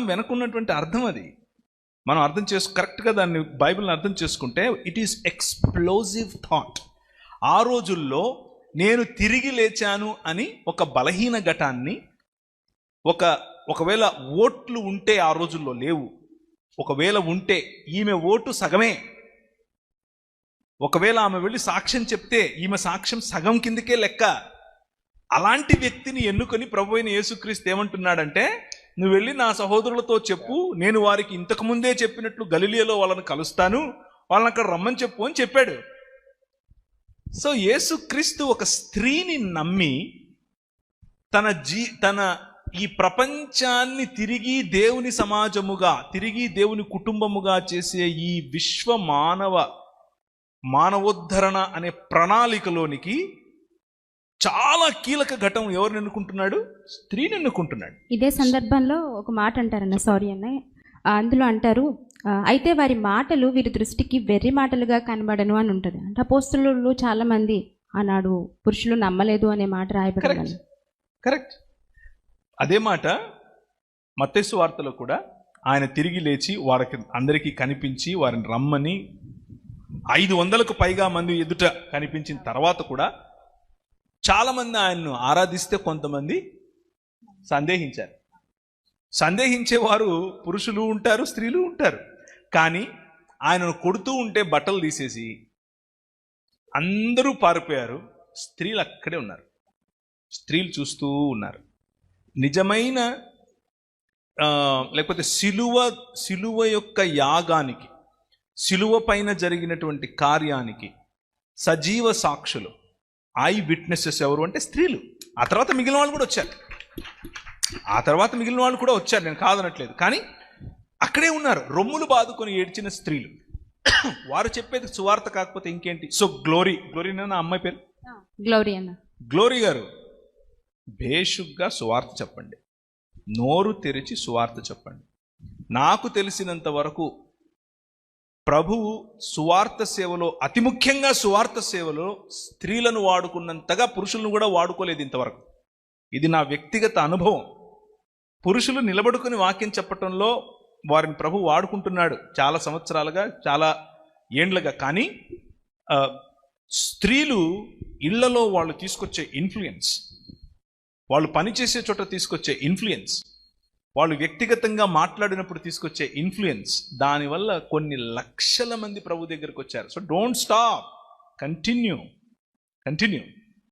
వెనకున్నటువంటి అర్థం అది మనం అర్థం కరెక్ట్గా దాన్ని బైబిల్ని అర్థం చేసుకుంటే ఇట్ ఈస్ ఎక్స్ప్లోజివ్ థాట్. ఆ రోజుల్లో నేను తిరిగి లేచాను అని ఒక బలహీన ఘటాన్ని, ఒకవేళ ఓట్లు ఉంటే ఆ రోజుల్లో లేవు, ఒకవేళ ఉంటే ఈమె ఓటు సగమే, ఒకవేళ ఆమె వెళ్ళి సాక్ష్యం చెప్తే ఈమె సాక్ష్యం సగం కిందకే లెక్క. అలాంటి వ్యక్తిని ఎన్నుకొని ప్రభు అయిన యేసుక్రీస్తు ఏమంటున్నాడంటే, నువ్వు వెళ్ళి నా సహోదరులతో చెప్పు, నేను వారికి ఇంతకుముందే చెప్పినట్లు గలిలియలో వాళ్ళని కలుస్తాను, వాళ్ళని అక్కడ రమ్మని చెప్పు అని చెప్పాడు. సో యేసుక్రీస్తు ఒక స్త్రీని నమ్మి తన ఈ ప్రపంచాన్ని తిరిగి దేవుని సమాజముగా, తిరిగి దేవుని కుటుంబముగా చేసే ఈ విశ్వ మానవోద్ధరణ అనే ప్రణాళికలోనికి చాలా కీలక ఘటం ఎవరిని ఎన్నుకుంటున్నాడు? స్త్రీని ఎన్నుకుంటున్నాడు. ఇదే సందర్భంలో ఒక మాట అంటారన్న, సారీ అన్న, అందులో అంటారు, అయితే వారి మాటలు వీరి దృష్టికి వెర్రి మాటలుగా కనబడను అని ఉంటుంది. అంటే అపోస్తలులు చాలా మంది ఆనాడు పురుషులు నమ్మలేదు అనే మాట రాయబడింది. కరెక్ట్. అదే మాట మత్తయి సువార్తలో కూడా ఆయన తిరిగి లేచి వారికి అందరికీ కనిపించి వారిని రమ్మని 500కు పైగా మంది ఎదుట కనిపించిన తర్వాత కూడా చాలామంది ఆయన్ను ఆరాధిస్తే కొంతమంది సందేహించారు. సందేహించేవారు పురుషులు ఉంటారు, స్త్రీలు ఉంటారు. కానీ ఆయనను కొడుతూ ఉంటే బట్టలు తీసేసి అందరూ పారిపోయారు, స్త్రీలు అక్కడే ఉన్నారు, స్త్రీలు చూస్తూ ఉన్నారు. నిజమైన లేకపోతే సిలువ యొక్క యాగానికి, సిలువ పైన జరిగినటువంటి కార్యానికి సజీవ సాక్షులు, ఐ విట్నెసెస్ ఎవరు అంటే స్త్రీలు. ఆ తర్వాత మిగిలిన వాళ్ళు కూడా వచ్చారు, నేను కాదనట్లేదు. కానీ అక్కడే ఉన్నారు, రొమ్ములు బాదుకొని ఏడ్చిన స్త్రీలు. వారు చెప్పేది సువార్త కాకపోతే ఇంకేంటి? సో గ్లోరీ నా అమ్మాయి పేరు గ్లోరీ గారు, బేషుగ్గా సువార్త చెప్పండి, నోరు తెరిచి సువార్త చెప్పండి. నాకు తెలిసినంత వరకు ప్రభువు సువార్త సేవలో, అతి ముఖ్యంగా సువార్త సేవలో స్త్రీలను వాడుకున్నంతగా పురుషులను కూడా వాడుకోలేదు ఇంతవరకు. ఇది నా వ్యక్తిగత అనుభవం. పురుషులు నిలబడుకుని వాక్యం చెప్పటంలో వారిని ప్రభు వాడుకుంటున్నాడు చాలా సంవత్సరాలుగా, చాలా ఏండ్లుగా. కానీ స్త్రీలు ఇళ్లలో వాళ్ళు తీసుకొచ్చే ఇన్ఫ్లుయెన్స్, వాళ్ళు పనిచేసే చోట తీసుకొచ్చే ఇన్ఫ్లుయెన్స్, వాళ్ళు వ్యక్తిగతంగా మాట్లాడినప్పుడు తీసుకొచ్చే ఇన్ఫ్లుయెన్స్, దానివల్ల కొన్ని లక్షల మంది ప్రభు దగ్గరికి వచ్చారు. So don't stop, continue.